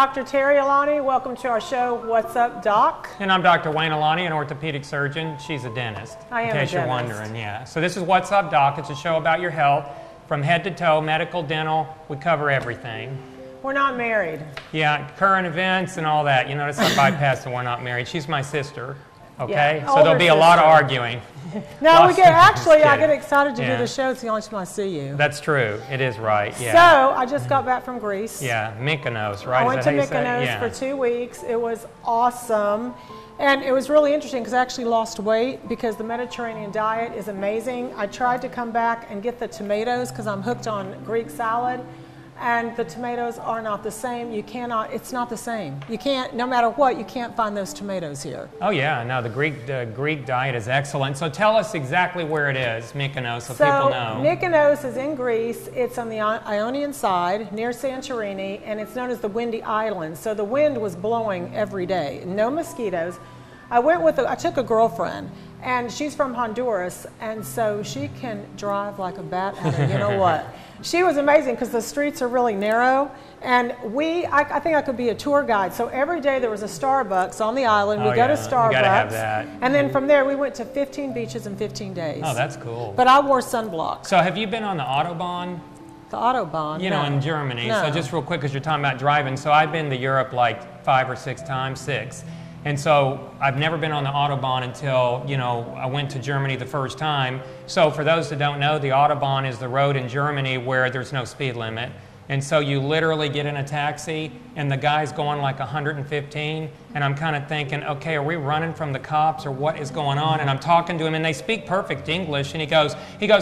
Dr. Terri Alani. Welcome to our show, What's Up, Doc? And I'm Dr. Wayne Alani, an orthopedic surgeon. She's a dentist. I am in case a you're dentist. wondering, yeah. So this is What's Up, Doc. It's a show about your health from head to toe, medical, dental. We cover everything. We're not married. Yeah, current events and all that. You notice I bypassed the we're not married. She's my sister, okay? Yeah, so there'll be a lot of arguing. No, we get, actually, I kidding. get excited to Yeah. do the show. It's the only time I see you. That's true. It is right, yeah. So, I just got back from Greece. Yeah, Mykonos, right? I went Is to that how you say it? Mykonos Yeah. for 2 weeks. It was awesome. And it was really interesting because I actually lost weight because the Mediterranean diet is amazing. I tried to come back and get the tomatoes because I'm hooked on Greek salad. And the tomatoes are not the same. You cannot, it's not the same. You can't, no matter what, you can't find those tomatoes here. Oh yeah, no, the Greek diet is excellent. So tell us exactly where it is, Mykonos, so people know. Mykonos is in Greece. It's on the Ionian side, near Santorini, and it's known as the Windy Island. So the wind was blowing every day. No mosquitoes. I took a girlfriend, and she's from Honduras, and so she can drive like a bat out of you know what. She was amazing because the streets are really narrow, and I think I could be a tour guide. So every day there was a Starbucks on the island. We go to Starbucks, you gotta have that. And then from there we went to 15 beaches in 15 days. Oh, that's cool. But I wore sunblock. So have you been on the Autobahn? The Autobahn? You know, in Germany. No. So just real quick, because you're talking about driving. So I've been to Europe like 5 or 6 times, 6. And so I've never been on the Autobahn until, you know, I went to Germany the first time. So for those that don't know, the Autobahn is the road in Germany where there's no speed limit. And so you literally get in a taxi and the guy's going like 115, and I'm kind of thinking, okay, are we running from the cops or what is going on? And I'm talking to him and they speak perfect English, and he goes,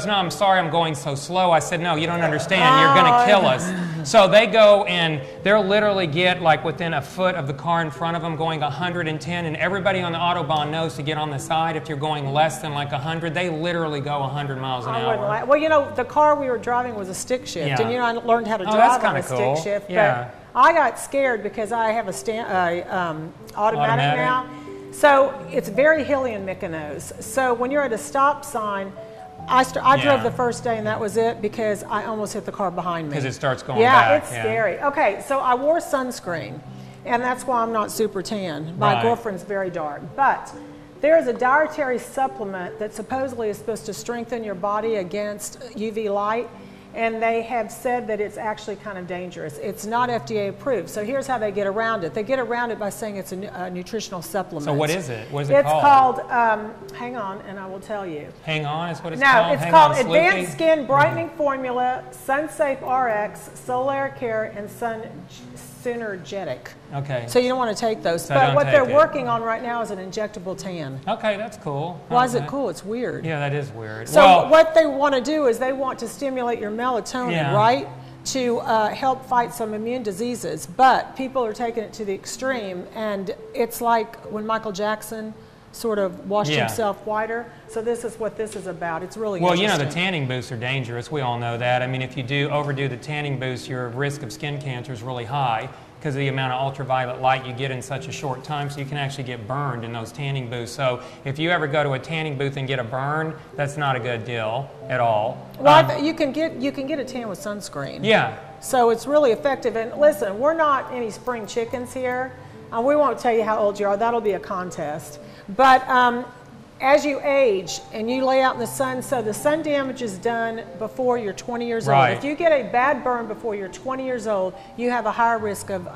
no, I'm sorry, I'm going so slow. I said, no, you don't understand, you're gonna kill us. So they go and they'll literally get like within a foot of the car in front of them going 110, and everybody on the Autobahn knows to get on the side. If you're going less than like 100, they literally go 100 miles an hour. Well, you know, the car we were driving was a stick shift, Yeah. and you know, I learned how to drive that's on a kinda cool. stick shift. Yeah. But I got scared because I have a automatic now. So it's very hilly in Mykonos. So when you're at a stop sign, I drove the first day and that was it because I almost hit the car behind me. Because it starts going yeah, back. It's scary. Okay, so I wore sunscreen, and that's why I'm not super tan. My girlfriend's very dark. But there is a dietary supplement that supposedly is supposed to strengthen your body against UV light, and they have said that it's actually kind of dangerous. It's not FDA approved. So here's how they get around it. They get around it by saying it's a nutritional supplement. So what is it? What is it called? It's called, hang on, and I will tell you. Hang on is what it's called? No, it's called Advanced Skin Brightening Formula, SunSafe RX, Solar Care, and Synergetic. Okay. So you don't want to take those. So but don't what take they're it. working on right now is an injectable tan. Okay, that's cool. Why is it cool? It's weird. Yeah, that is weird. So well, what they want to do is they want to stimulate your melatonin, right? To help fight some immune diseases. But people are taking it to the extreme, and it's like when Michael Jackson sort of washed himself whiter. So this is what this is about. It's really well, you interesting. know, the tanning boosts are dangerous. We all know that. I mean, if you overdo the tanning boost, your risk of skin cancer is really high because of the amount of ultraviolet light you get in such a short time, so you can actually get burned in those tanning booths. So if you ever go to a tanning booth and get a burn, that's not a good deal at all. Well, you can get a tan with sunscreen. Yeah. So it's really effective. And listen, we're not any spring chickens here. We won't tell you how old you are. That'll be a contest. But as you age and you lay out in the sun, so the sun damage is done before you're 20 years old. If you get a bad burn before you're 20 years old, you have a higher risk of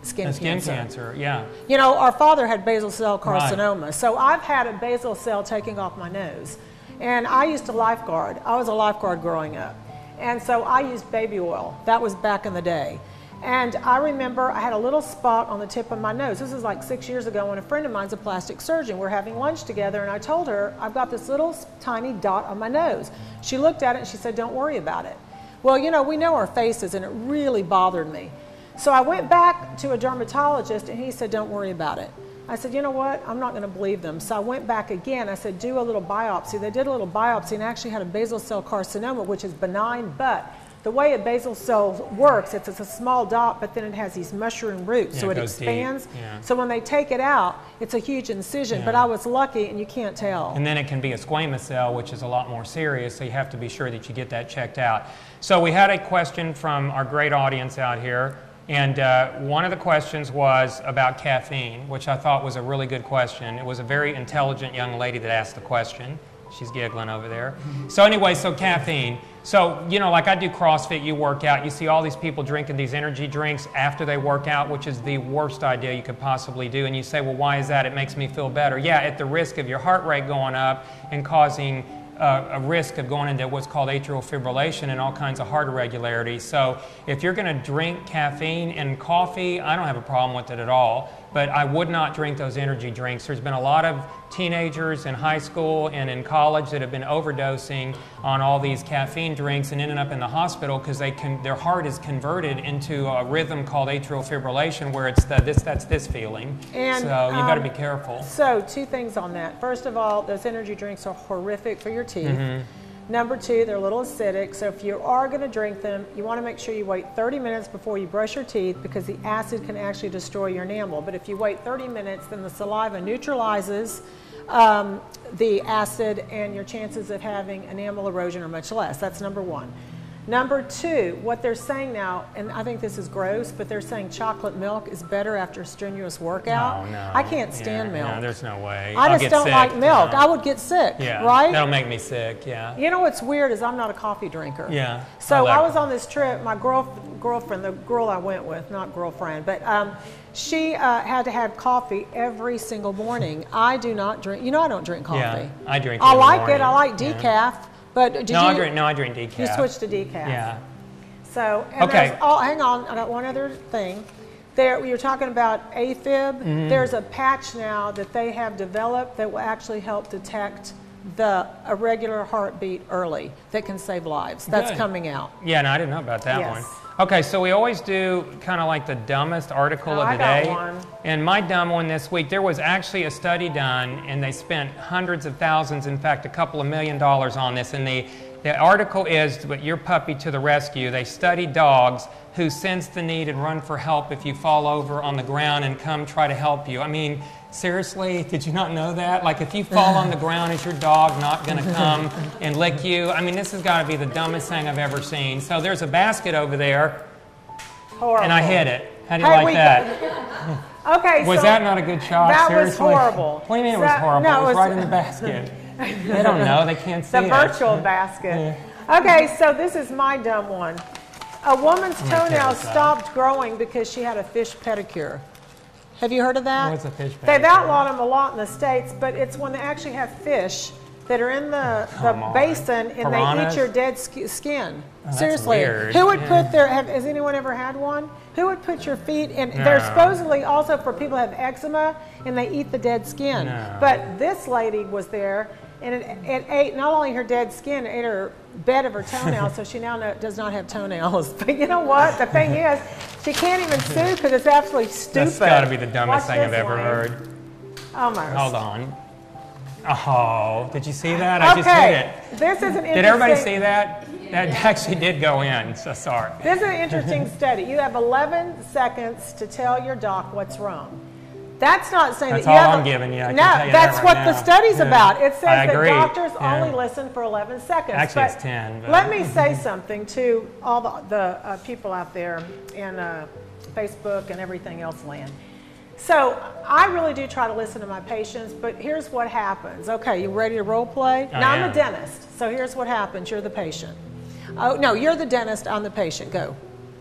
skin cancer. Yeah. You know, our father had basal cell carcinoma, so I've had a basal cell taking off my nose. And I used to lifeguard. I was a lifeguard growing up. And so I used baby oil. That was back in the day. And I remember I had a little spot on the tip of my nose. This is like 6 years ago when a friend of mine's a plastic surgeon. We're having lunch together, and I told her, I've got this little tiny dot on my nose. She looked at it and she said, don't worry about it. Well, you know, we know our faces, and it really bothered me. So I went back to a dermatologist, and he said, don't worry about it. I said, you know what, I'm not going to believe them. So I went back again. I said, do a little biopsy. They did a little biopsy and actually had a basal cell carcinoma, which is benign, but the way a basal cell works, it's a small dot, but then it has these mushroom roots, so it expands. So when they take it out, it's a huge incision, but I was lucky, and you can't tell. And then it can be a squamous cell, which is a lot more serious, so you have to be sure that you get that checked out. So we had a question from our great audience out here. And one of the questions was about caffeine, which I thought was a really good question. It was a very intelligent young lady that asked the question. She's giggling over there. So anyway, so caffeine. So, you know, like I do CrossFit, you work out, you see all these people drinking these energy drinks after they work out, which is the worst idea you could possibly do. And you say, well, why is that? It makes me feel better. Yeah, at the risk of your heart rate going up and causing a risk of going into what's called atrial fibrillation and all kinds of heart irregularities. So if you're going to drink caffeine and coffee, I don't have a problem with it at all, but I would not drink those energy drinks. There's been a lot of teenagers in high school and in college that have been overdosing on all these caffeine drinks and ended up in the hospital because their heart is converted into a rhythm called atrial fibrillation where it's that's this feeling. And, so you got to be careful. So 2 things on that. First of all, those energy drinks are horrific for your teeth. Mm-hmm. Number 2, they're a little acidic, so if you are going to drink them, you want to make sure you wait 30 minutes before you brush your teeth because the acid can actually destroy your enamel. But if you wait 30 minutes, then the saliva neutralizes the acid and your chances of having enamel erosion are much less. That's number 1. Number 2, what they're saying now, and I think this is gross, but they're saying chocolate milk is better after a strenuous workout. No. I can't stand milk. No, there's no way. I just don't like milk. No. I would get sick, right? That'll make me sick, yeah. You know what's weird is I'm not a coffee drinker. Yeah. So I was on this trip, my girlfriend, the girl I went with, not girlfriend, but she had to have coffee every single morning. I do not drink, you know I don't drink coffee. Yeah, I drink I it in the like morning. it, I like decaf. Yeah. But I drink decaf. You switched to decaf. Yeah. So, and hang on, I got one other thing. There, you're talking about AFib. There's a patch now that they have developed that will actually help detect the irregular heartbeat early that can save lives. That's coming out. Yeah, no, I didn't know about that one. Okay, so we always do kind of like the dumbest article of the day. Got one. And my dumb one this week, there was actually a study done, and they spent hundreds of thousands, in fact, a couple of $1 million on this. And the article is, Your Puppy to the Rescue. They studied dogs who sense the need and run for help if you fall over on the ground and come try to help you. I mean, seriously, did you not know that? Like, if you fall on the ground, is your dog not going to come and lick you? I mean, this has got to be the dumbest thing I've ever seen. So there's a basket over there, and I hit it. How do you like that? Okay, was that not a good shot? That Seriously? was horrible. What do you mean it was horrible? No, it was right in the basket. They don't know. They can't see it. The virtual basket. Yeah. Okay, so this is my dumb one. A woman's toenails stopped growing because she had a fish pedicure. Have you heard of that? What's a fish pedicure? They've outlawed them a lot in the States, but it's when they actually have fish that are in the basin and they eat your dead skin. Oh, seriously. Weird. Who would put their, has anyone ever had one? Who would put your feet in? No. They're supposedly also for people who have eczema and they eat the dead skin. No. But this lady was there and it ate not only her dead skin, it ate her bed of her toenails, so she now does not have toenails. But you know what? The thing is, she can't even sue because it's absolutely stupid. That's got to be the dumbest thing I've ever heard. Almost. Hold on. Oh, did you see that? I just hit it. This is an interesting... Did everybody see that? That actually did go in, so sorry. This is an interesting study. You have 11 seconds to tell your doc what's wrong. That's not saying that's that you all have... I'm giving you. I no, can that's that what right the study's about. It says that doctors Yeah. only listen for 11 seconds. Actually, it's 10. But... Let me say something to all the people out there in Facebook and everything else land. So I really do try to listen to my patients, but here's what happens. Okay, you ready to role play? Now I'm a dentist, so here's what happens. You're the patient. Oh, no, you're the dentist, I'm the patient. Go.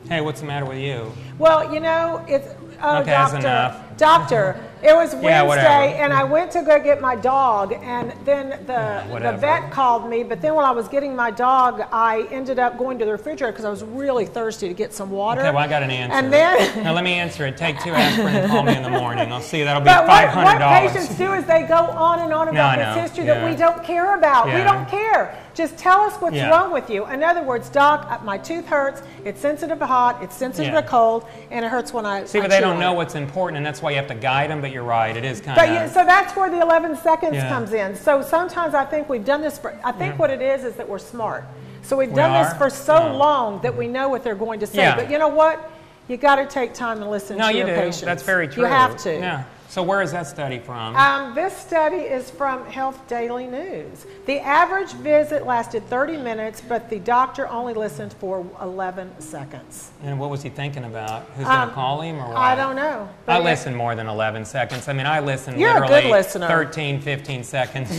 Hey, what's the matter with you? Well, you know, it's... Oh, okay, that's enough. Doctor, it was Wednesday, yeah, and I went to go get my dog, and then the vet called me, but then when I was getting my dog, I ended up going to the refrigerator because I was really thirsty to get some water. Okay, well, I got an answer. And then... Now, let me answer it. Take 2 aspirin and call me in the morning. I'll see you. That'll be $500. What patients do is they go on and on about this history that we don't care about. We don't care. Just tell us what's wrong with you. In other words, doc, my tooth hurts, it's sensitive to hot, it's sensitive to cold, and it hurts when I see, but they don't know what's important, and that's why you have to guide them, but you're right, it is kind of... So that's where the 11 seconds comes in. So sometimes I think we've done this for... I think what it is that we're smart. So we've done this for so long that we know what they're going to say. But you know what? You got to take time to listen to your patient. That's very true. You have to. Yeah. So where is that study from? This study is from Health Daily News. The average visit lasted 30 minutes, but the doctor only listened for 11 seconds. And what was he thinking about? Who's going to call him or what? I don't know. I listen more than 11 seconds. I mean, I listen You're literally a good listener. 13, 15 seconds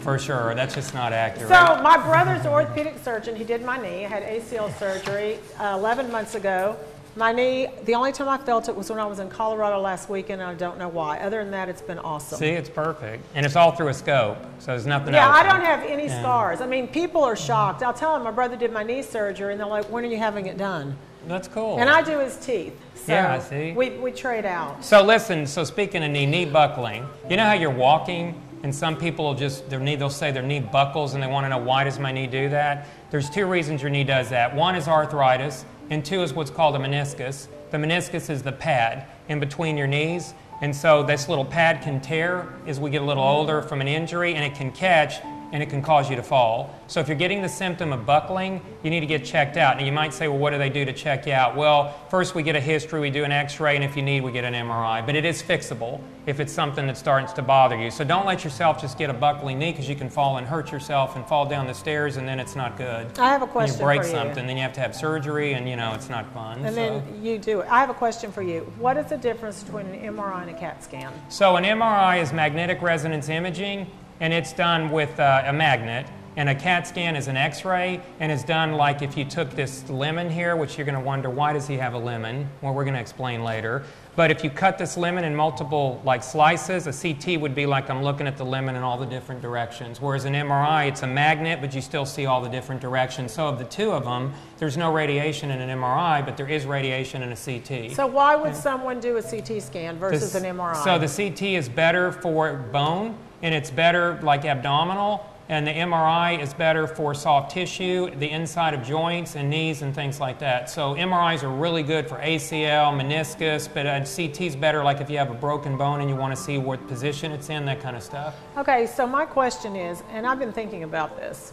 for sure. That's just not accurate. So my brother's an orthopedic surgeon. He did my knee. I had ACL surgery 11 months ago. My knee, the only time I felt it was when I was in Colorado last weekend, and I don't know why. Other than that, it's been awesome. See, it's perfect. And it's all through a scope, so there's nothing Yeah, else. I don't have any scars. I mean, people are shocked. I'll tell them my brother did my knee surgery, and they're like, when are you having it done? That's cool. And I do his teeth. So yeah, I see. We trade out. So listen, so speaking of knee buckling, you know how you're walking and some people will just, they'll say their knee buckles and they want to know why does my knee do that? There's two reasons your knee does that. One is arthritis, and two is what's called a meniscus. The meniscus is the pad in between your knees, and so this little pad can tear as we get a little older from an injury, and it can catch and it can cause you to fall. So if you're getting the symptom of buckling, you need to get checked out. Now you might say, well, what do they do to check you out? Well, first we get a history, we do an x-ray, and if you need, we get an MRI. But it is fixable if it's something that starts to bother you. So don't let yourself just get a buckling knee, because you can fall and hurt yourself and fall down the stairs, and then it's not good. I have a question for you. You break something, then you have to have surgery, and you know, it's not fun. And then you do it. I have a question for you. What is the difference between an MRI and a CAT scan? So an MRI is magnetic resonance imaging, and it's done with a magnet, and a CAT scan is an x-ray, and it's done like if you took this lemon here, which you're going to wonder, why does he have a lemon? Well, we're going to explain later. But if you cut this lemon in multiple slices, a CT would be like I'm looking at the lemon in all the different directions. Whereas an MRI, it's a magnet, but you still see all the different directions. So of the two of them, there's no radiation in an MRI, but there is radiation in a CT. So why would someone do a CT scan versus an MRI? So the CT is better for bone, and it's better like abdominal, and the MRI is better for soft tissue, the inside of joints and knees and things like that. So MRIs are really good for ACL, meniscus, but CT is better like if you have a broken bone and you want to see what position it's in, that kind of stuff. Okay, so my question is, and I've been thinking about this,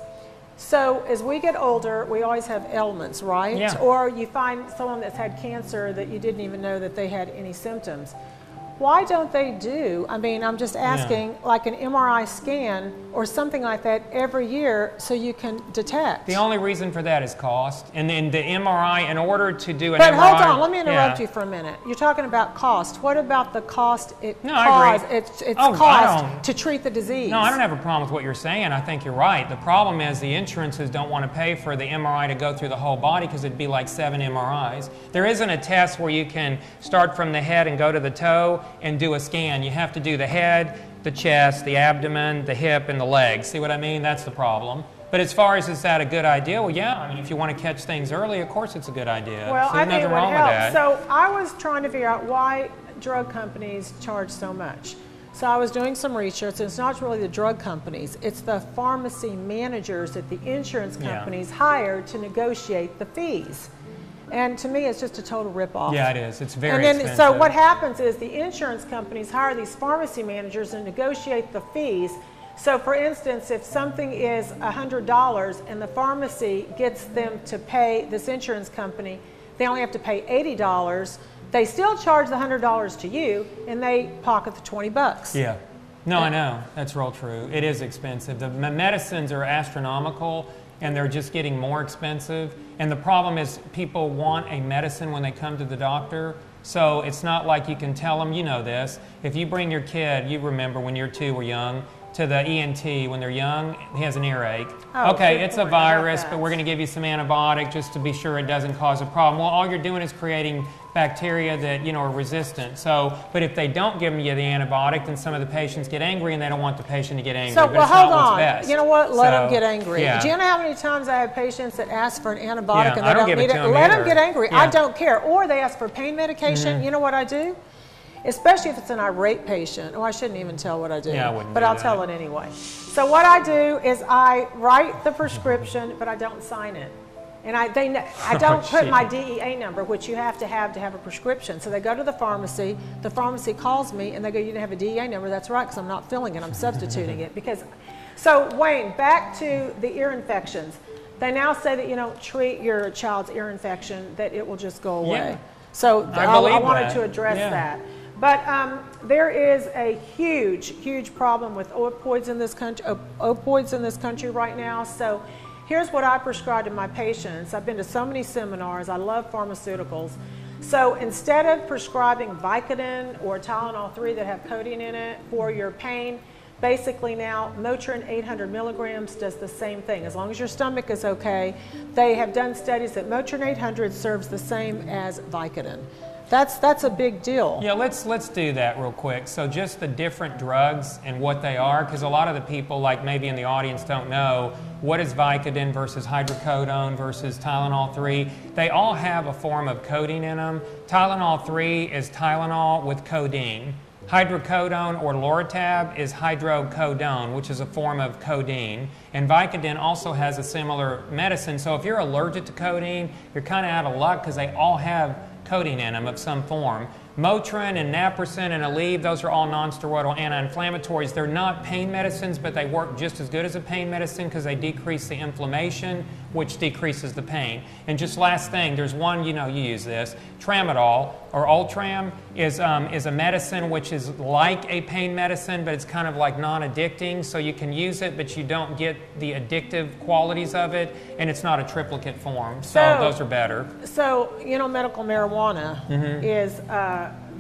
so as we get older, we always have ailments, right? Yeah. Or you find someone that's had cancer that you didn't even know that they had any symptoms. Why don't they do, I mean, I'm just asking, like an MRI scan or something like that every year so you can detect? The only reason for that is cost. And then the MRI, in order to do an MRI... But hold MRI, on, let me interrupt you for a minute. You're talking about cost. What about the cost it I cost to treat the disease? No, I don't have a problem with what you're saying. I think you're right. The problem is the insurances don't want to pay for the MRI to go through the whole body because it'd be like 7 MRIs. There isn't a test where you can start from the head and go to the toe and do a scan. You have to do the head, the chest, the abdomen, the hip, and the legs. See what I mean? That's the problem. But as far as is that a good idea? Well, yeah. I mean, if you want to catch things early, of course it's a good idea. Well, so I think it would help. With that. So I was trying to figure out why drug companies charge so much. So I was doing some research, and it's not really the drug companies. It's the pharmacy managers that the insurance companies hire to negotiate the fees. And to me, it's just a total ripoff. Yeah, it is. It's very expensive. So what happens is the insurance companies hire these pharmacy managers and negotiate the fees. So for instance, if something is $100 and the pharmacy gets them to pay this insurance company, they only have to pay $80. They still charge the $100 to you, and they pocket the $20. Yeah. No, I know. That's real true. It is expensive. The medicines are astronomical, and they're just getting more expensive. And the problem is people want a medicine when they come to the doctor. So it's not like you can tell them, you know this. If you bring your kid, you remember when you're 2 or young, to the ENT when they're young, he has an earache. Oh, okay, it's a virus, but we're going to give you some antibiotic just to be sure it doesn't cause a problem. Well, all you're doing is creating bacteria that, you know, are resistant. So, but if they don't give you the antibiotic, then some of the patients get angry, and they don't want the patient to get angry. So, but well, it's not hold on. What's best. You know what? Let them get angry. Yeah. Do you know how many times I have patients that ask for an antibiotic and they I don't don't give need it to them Let either. them get angry. Yeah. I don't care. Or they ask for pain medication. You know what I do? Especially if it's an irate patient. Oh, I shouldn't even tell what I do. Yeah, I wouldn't but do I'll that. tell it anyway. So what I do is I write the prescription, but I don't sign it. And I don't put my DEA number, which you have to have a prescription. So they go to the pharmacy calls me, and they go, you didn't have a DEA number. That's right, because I'm not filling it, I'm substituting it. So Wayne, back to the ear infections. They now say that you don't treat your child's ear infection, that it will just go away. Yeah. So I wanted that. to address Yeah. that. But there is a huge problem with opioids in this country right now. So here's what I prescribe to my patients. I've been to so many seminars. I love pharmaceuticals. So instead of prescribing Vicodin or Tylenol 3 that have codeine in it for your pain, basically now Motrin 800 milligrams does the same thing. As long as your stomach is okay, they have done studies that Motrin 800 serves the same as Vicodin. That's a big deal. Yeah, let's do that real quick. So just the different drugs and what they are, because a lot of the people, like maybe in the audience, don't know what is Vicodin versus hydrocodone versus Tylenol 3. They all have a form of codeine in them. Tylenol 3 is Tylenol with codeine. Hydrocodone or Loratab is hydrocodone, which is a form of codeine. And Vicodin also has a similar medicine. So if you're allergic to codeine, you're kind of out of luck because they all have codeine in them of some form. Motrin and Naproxen and Aleve, those are all non-steroidal anti-inflammatories. They're not pain medicines, but they work just as good as a pain medicine because they decrease the inflammation, which decreases the pain. And just last thing, there's one, you use this, Tramadol or Ultram is a medicine which is like a pain medicine, but it's kind of like non-addicting, so you can use it, but you don't get the addictive qualities of it, and it's not a triplicate form, so those are better. So, medical marijuana is,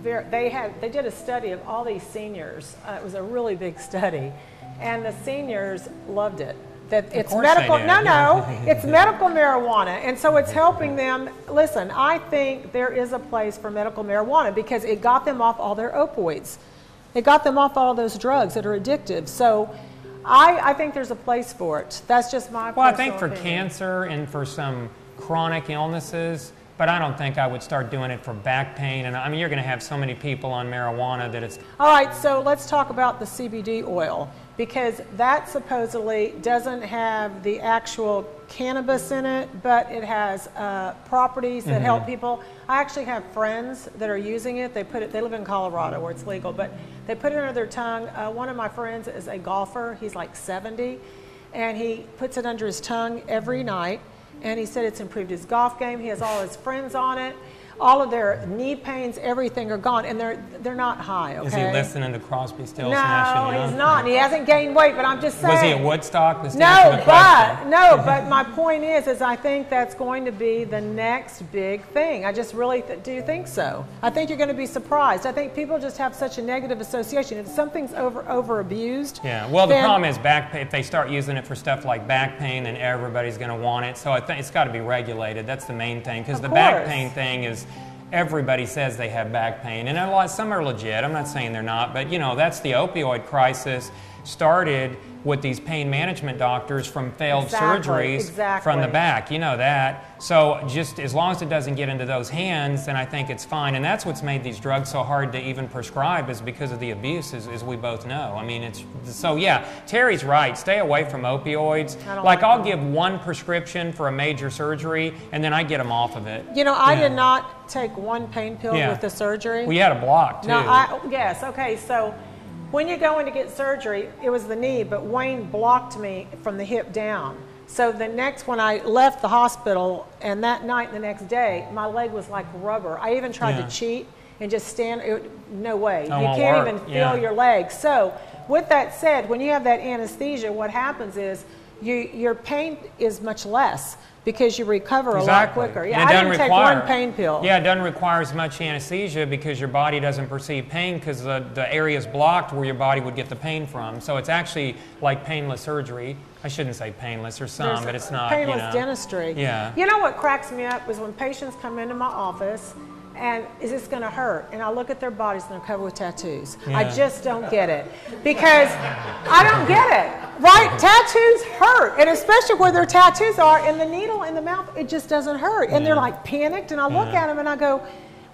they did a study of all these seniors. It was a really big study, and the seniors loved it. That it's medical, it's medical marijuana, and so it's helping them. Listen, I think there is a place for medical marijuana because it got them off all their opioids. It got them off all those drugs that are addictive. So I think there's a place for it. That's just my personal I think for opinion. Cancer and for some chronic illnesses, but I don't think I would start doing it for back pain. And I mean, you're going to have so many people on marijuana that it's... All right, so let's talk about the CBD oil, because that supposedly doesn't have the actual cannabis in it, but it has properties that help people. I actually have friends that are using it. They live in Colorado where it's legal, but they put it under their tongue. One of my friends is a golfer. He's like 70, and he puts it under his tongue every night. And he said it's improved his golf game. He has all his friends on it. All of their knee pains, everything are gone, and they're not high. Okay? Is he listening to Crosby, Stills, No, Nash and he's not. And he hasn't gained weight, but I'm just saying. Was he at Woodstock? But my point is I think that's going to be the next big thing. I just really do think so. I think you're going to be surprised. I think people just have such a negative association. If something's over abused. Yeah. Well, the problem is back pain. If they start using it for stuff like back pain, then everybody's going to want it. So I think it's got to be regulated. That's the main thing, because the back pain thing is. Everybody says they have back pain, and some are legit. I'm not saying they're not, but that's the opioid crisis started with these pain management doctors from failed surgeries from the back. You know that. So just as long as it doesn't get into those hands, then I think it's fine. And that's what's made these drugs so hard to even prescribe, is because of the abuse, as we both know. I mean, Terry's right. Stay away from opioids. I'll give one prescription for a major surgery, and then I get them off of it. I did not take one pain pill with the surgery. We had a block too. Yes. Okay. So when you go in to get surgery, it was the knee, but Wayne blocked me from the hip down. So when I left the hospital, and that night and the next day, my leg was like rubber. I even tried to cheat and just stand. No way. You can't even feel your leg. So with that said, when you have that anesthesia, what happens is your pain is much less, because you recover a lot quicker. Yeah, I didn't take one pain pill. Yeah, it doesn't require as much anesthesia because your body doesn't perceive pain, because the area is blocked where your body would get the pain from. So it's actually like painless surgery. I shouldn't say painless, there's some, but it's not. Painless dentistry. Yeah. You know what cracks me up is when patients come into my office and is this going to hurt? And I look at their bodies and they're covered with tattoos. Yeah. I just don't get it, because I don't get it, right? Tattoos hurt, and especially where their tattoos are, and the needle in the mouth, it just doesn't hurt. And they're like panicked, and I look at them and I go,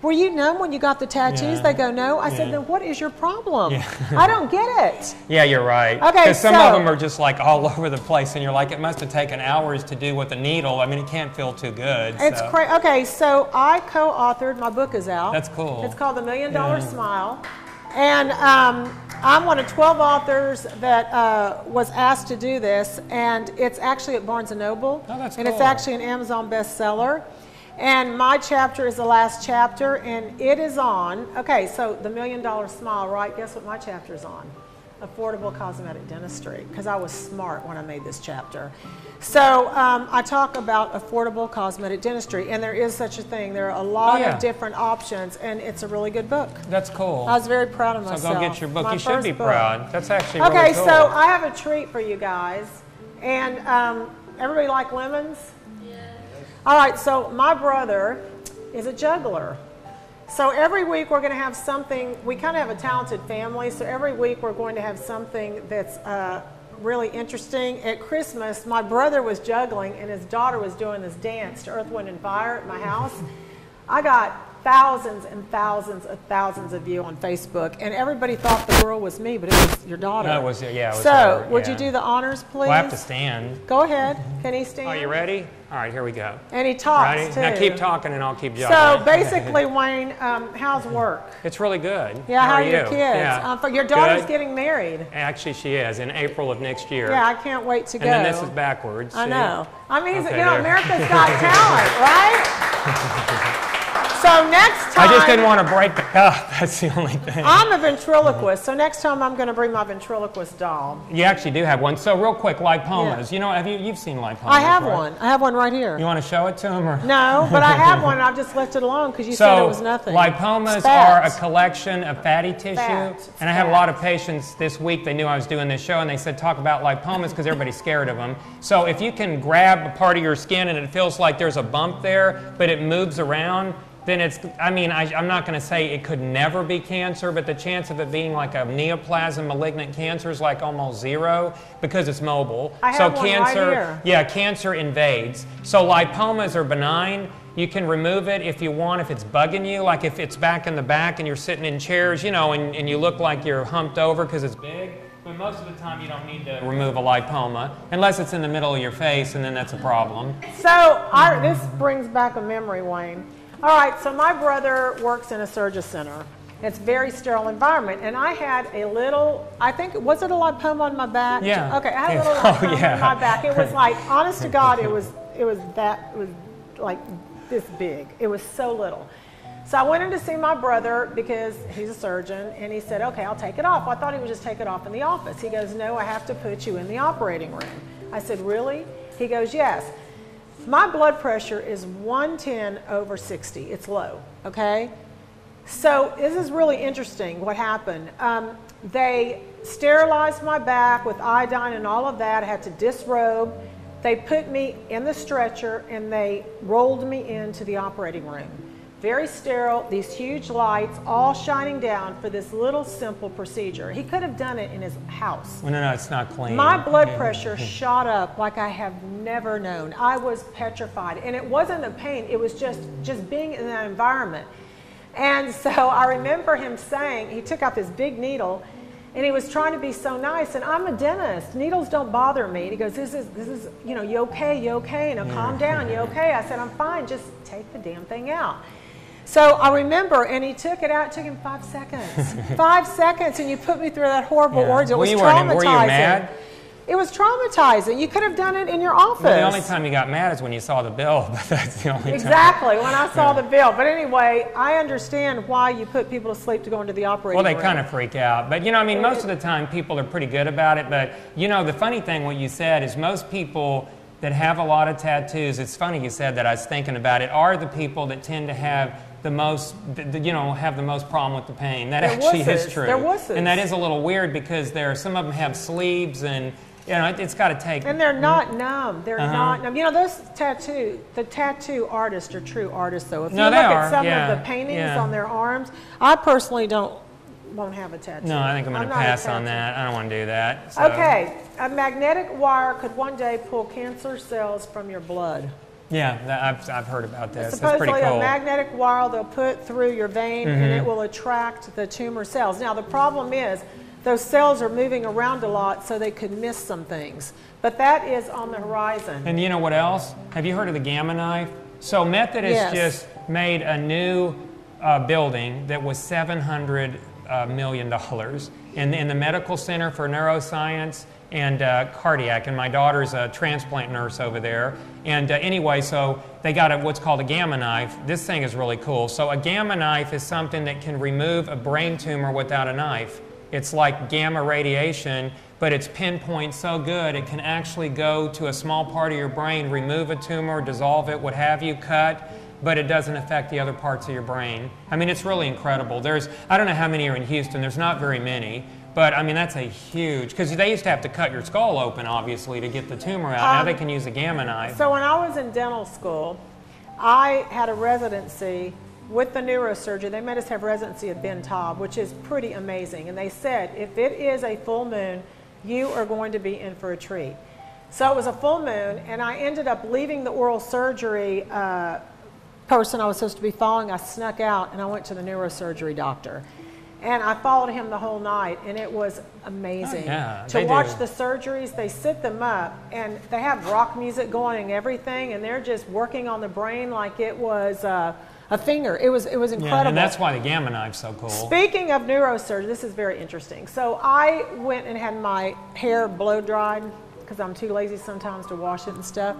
were you numb when you got the tattoos? They go, no. I said, then what is your problem? I don't get it. Yeah, you're right. Okay, because some of them are just like all over the place, and you're like, it must have taken hours to do with the needle. I mean, it can't feel too good. It's crazy. Okay, so I co-authored, my book is out. That's cool. It's called The $1 Million Smile. And I'm one of 12 authors that was asked to do this, and it's actually at Barnes & Noble. Oh, that's and cool. It's actually an Amazon bestseller. And my chapter is the last chapter, and it is on, okay, so the $1 Million Smile, right? Guess what my chapter is on? Affordable cosmetic dentistry, because I was smart when I made this chapter. So I talk about affordable cosmetic dentistry, and there is such a thing. There are a lot of different options, and it's a really good book. That's cool. I was very proud of myself. So go get your book. My You should be book. proud. That's actually really okay, cool. so I have a treat for you guys. And everybody like lemons? Yes. All right, so my brother is a juggler. So every week we're going to have something. We kind of have a talented family, so every week we're going to have something that's really interesting. At Christmas, my brother was juggling and his daughter was doing this dance to Earth, Wind, and Fire at my house. I got thousands and thousands of you on Facebook, and everybody thought the girl was me, but it was your daughter. No, it was, yeah, it was so, her, would you do the honors, please? Well, I have to stand. Go ahead. Can he stand? Are you ready? All right, here we go. And he talks, Ready? too. Now keep talking, and I'll keep juggling. So, basically, Wayne, how's work? It's really good. Yeah, how are you? your kids? Yeah. Your daughter's Good. getting married. Actually, she is, in April of next year. Yeah, I can't wait to go. And then this is backwards. I see? know. I mean, Okay, you know, there. America's Got Talent, right? So next time... I just didn't want to break the cup. That's the only thing. I'm a ventriloquist, so next time I'm going to bring my ventriloquist doll. You actually do have one. So real quick, lipomas. Yeah. You know, you've seen lipomas, I have right? one. I have one right here. You want to show it to them? Or? No, but I have one and I've just left it alone because you said it was nothing. Lipomas are a collection of fatty tissue. And I had a lot of patients this week, they knew I was doing this show, and they said, talk about lipomas because everybody's scared of them. So if you can grab a part of your skin and it feels like there's a bump there, but it moves around, then it's, I mean, I'm not going to say it could never be cancer, but the chance of it being like a neoplasm malignant cancer is like almost zero because it's mobile. I have one cancer, right here. yeah, cancer invades. So lipomas are benign. You can remove it if you want, if it's bugging you, like if it's back in the back and you're sitting in chairs, you know, and you look like you're humped over because it's big. But most of the time you don't need to remove a lipoma, unless it's in the middle of your face, and then that's a problem. So this brings back a memory, Wayne. All right, so my brother works in a surgery center. It's a very sterile environment, and I had a little, I think, was it a lipoma on my back? Yeah. Okay, I had a little lipoma on my back. It was like, honest to God, it was like this big. It was so little. So I went in to see my brother because he's a surgeon, and he said, okay, I'll take it off. I thought he would just take it off in the office. He goes, no, I have to put you in the operating room. I said, really? He goes, yes. My blood pressure is 110/60. It's low, okay? So this is really interesting what happened. They sterilized my back with iodine and all of that. I had to disrobe. They put me in the stretcher, and they rolled me into the operating room. Very sterile, these huge lights all shining down for this little simple procedure. He could have done it in his house. Well, no, it's not clean. My blood pressure shot up like I have never known. I was petrified, and it wasn't the pain, it was just being in that environment. And so I remember him saying, he took out this big needle, and he was trying to be so nice, and I'm a dentist. Needles don't bother me. And he goes, this is, you know, you okay, you okay? And calm down, you okay? I said, I'm fine, just take the damn thing out. So I remember, and he took it out. It took him 5 seconds. 5 seconds, and you put me through that horrible ordeal. It was traumatizing. Were you mad? It was traumatizing. You could have done it in your office. Well, the only time you got mad is when you saw the bill, but that's the only time. Exactly, when I saw the bill. But anyway, I understand why you put people to sleep to go into the operating room. Well, they kind of freak out. But, you know, I mean, most of the time people are pretty good about it. But, you know, the funny thing, what you said, is most people that have a lot of tattoos, it's funny you said that, I was thinking about it, are the people that tend to have the most, you know, have the most problem with the pain. That actually is true. They're wusses. And that is a little weird because some of them have sleeves, and, you know, it's got to take. And they're not numb. They're not numb. You know, the tattoo artists are true artists, though. If you look at some of the paintings on their arms, I personally won't have a tattoo. No, I think I'm going to pass on that. I don't want to do that. So. Okay, a magnetic wire could one day pull cancer cells from your blood. Yeah, I've heard about this. That's Supposedly pretty cool. A magnetic wire they'll put through your vein, and it will attract the tumor cells. Now, the problem is those cells are moving around a lot, so they could miss some things. But that is on the horizon. And you know what else? Have you heard of the gamma knife? So Methodist just made a new building that was 700 $1 million. And in the medical center for neuroscience and cardiac, and my daughter's a transplant nurse over there. And anyway, so they got what's called a gamma knife. This thing is really cool. So a gamma knife is something that can remove a brain tumor without a knife. It's like gamma radiation, but it's pinpoint so good it can actually go to a small part of your brain, remove a tumor, dissolve it, what have you, cut, but it doesn't affect the other parts of your brain. I mean, it's really incredible. I don't know how many are in Houston. There's not very many. But, I mean, that's a huge, because they used to have to cut your skull open, obviously, to get the tumor out. Now they can use a gamma knife. So when I was in dental school, I had a residency with the neurosurgery. They made us have residency at Ben Taub, which is pretty amazing. And they said, if it is a full moon, you are going to be in for a treat. So it was a full moon, and I ended up leaving the oral surgery person I was supposed to be following. I snuck out, and I went to the neurosurgery doctor. And I followed him the whole night, and it was amazing. Oh, yeah, to watch the surgeries. They sit them up, and they have rock music going and everything, and they're just working on the brain like it was a finger. It was incredible. Yeah, and that's why the gamma knife's so cool. Speaking of neurosurgery, this is very interesting. So I went and had my hair blow dried because I'm too lazy sometimes to wash it and stuff.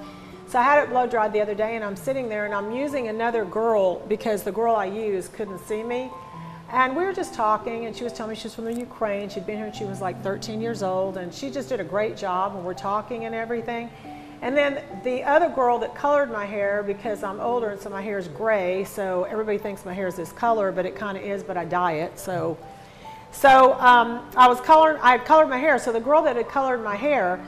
So I had it blow dried the other day, and I'm sitting there, and I'm using another girl because the girl I used couldn't see me. And we were just talking, and she was telling me she was from the Ukraine. She'd been here and she was like 13 years old, and she just did a great job, and we're talking and everything. And then the other girl that colored my hair, because I'm older and so my hair is gray, so everybody thinks my hair is this color, but it kind of is, but I dye it. So I had colored my hair. So the girl that had colored my hair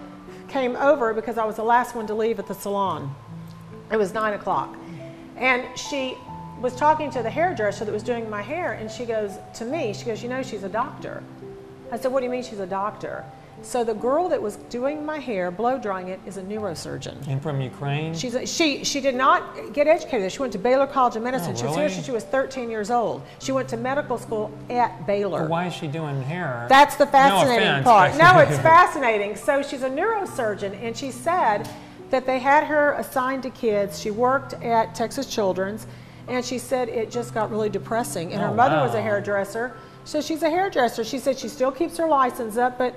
came over because I was the last one to leave at the salon. It was 9 o'clock. And she was talking to the hairdresser that was doing my hair, and she goes to me, she goes, you know, she's a doctor. I said, what do you mean she's a doctor? So the girl that was doing my hair, blow drying it, is a neurosurgeon. And from Ukraine? She did not get educated there. She went to Baylor College of Medicine. Oh, She was here since she was 13 years old. She went to medical school at Baylor. Well, why is she doing hair? That's the fascinating No offense, part. No, it's fascinating. So she's a neurosurgeon, and she said that they had her assigned to kids. She worked at Texas Children's, and she said it just got really depressing. And her mother was a hairdresser. So she's a hairdresser. She said she still keeps her license up, but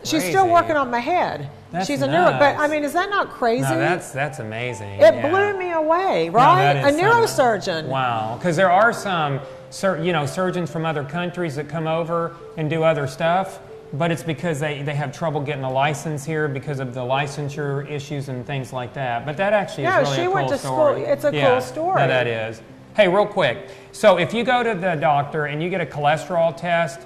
she's still working on my head. She's a neuro. But I mean, is that not crazy? No, that's amazing. It blew me away, right? No, a neurosurgeon. Wow, because there are some, surgeons from other countries that come over and do other stuff, but it's because they have trouble getting a license here because of the licensure issues and things like that. But that actually is really a cool story. It's a cool story. No, that is. Hey, real quick. So if you go to the doctor and you get a cholesterol test,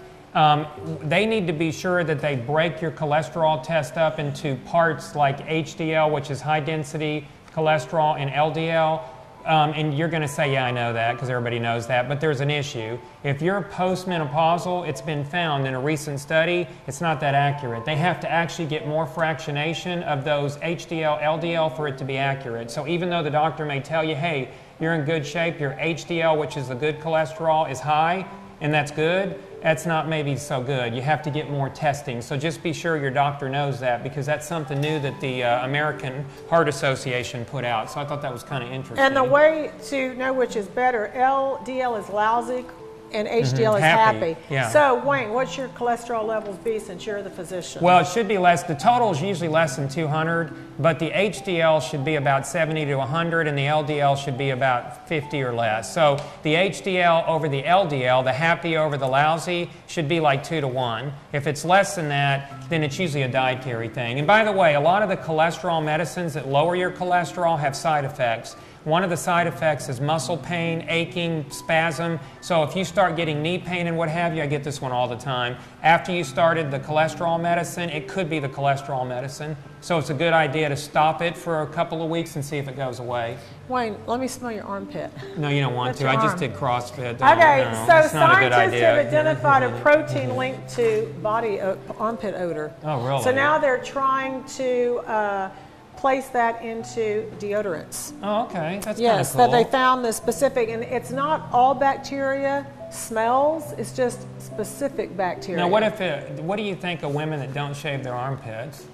they need to be sure that they break your cholesterol test up into parts like HDL, which is high density cholesterol, and LDL. And you're going to say, yeah, I know that, because everybody knows that, but there's an issue. If you're postmenopausal, it's been found in a recent study, it's not that accurate. They have to actually get more fractionation of those HDL, LDL for it to be accurate. So even though the doctor may tell you, hey, you're in good shape, your HDL, which is the good cholesterol, is high, and that's good, that's not maybe so good. You have to get more testing. So just be sure your doctor knows that, because that's something new that the American Heart Association put out. So I thought that was kind of interesting. And the way to know which is better, LDL is lousy and HDL is happy. Yeah. So Wayne, what's your cholesterol levels be since you're the physician? Well, it should be less. The total is usually less than 200, but the HDL should be about 70 to 100, and the LDL should be about 50 or less. So the HDL over the LDL, the happy over the lousy, should be like 2 to 1. If it's less than that, then it's usually a dietary thing. And by the way, a lot of the cholesterol medicines that lower your cholesterol have side effects. One of the side effects is muscle pain, aching, spasm. So if you start getting knee pain and what have you, I get this one all the time. After you started the cholesterol medicine, it could be the cholesterol medicine. So it's a good idea to stop it for a couple of weeks and see if it goes away. Wayne, let me smell your armpit. No, you don't want to. I just did CrossFit. Okay, so scientists have identified a protein linked to armpit odor. Oh, really? So now they're trying to place that into deodorants. Oh, okay. That's kind of cool. Yes, that they found the specific, and it's not all bacteria smells, it's just specific bacteria. Now, what do you think of women that don't shave their armpits?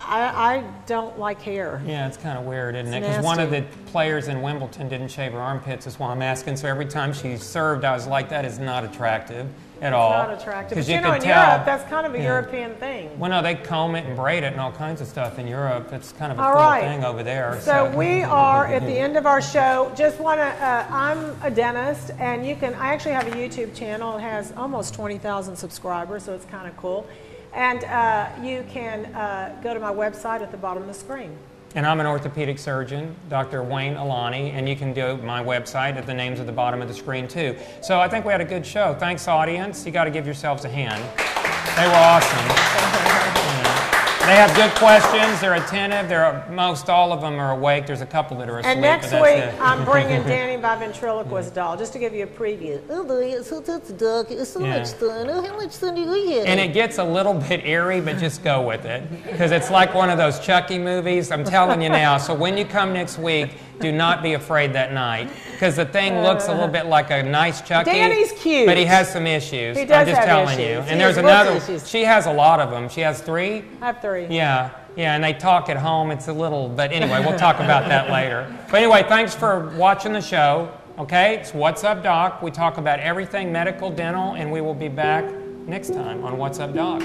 I don't like hair. Yeah, it's kind of weird, isn't it? Because one of the players in Wimbledon didn't shave her armpits, is why I'm asking. So every time she served, I was like, that is not attractive at all. It's not attractive. But you know, in Europe, that's kind of a European thing. Well, no, they comb it and braid it and all kinds of stuff in Europe. It's kind of a cool thing over there. So we are at the end of our show. Just want to, I'm a dentist, and I actually have a YouTube channel. It has almost 20,000 subscribers, so it's kind of cool. And you can go to my website at the bottom of the screen. And I'm an orthopedic surgeon, Dr.Wayne Alani, and you can do my website at the names at the bottom of the screen too. So I think we had a good show. Thanks, audience. You got to give yourselves a hand. They were awesome. They have good questions. They're attentive. Most all of them are awake. There's a couple that are asleep. And next week, I'm bringing Danny, my ventriloquist doll, just to give you a preview. Oh, boy, that's dark. It's so much fun. Oh, how much fun do we have? And it gets a little bit eerie, but just go with it. Because it's like one of those Chucky movies. I'm telling you now. So when you come next week, do not be afraid that night. Because the thing looks a little bit like a nice Chucky. Danny's cute. But he has some issues. He does I'm just telling issues. you. And there's another. She has a lot of them. She has 3? I have 3. Yeah, and they talk at home. It's a little, but anyway, we'll talk about that later. But anyway, thanks for watching the show. Okay, it's What's Up Doc. We talk about everything medical, dental, and we will be back next time on What's Up Doc.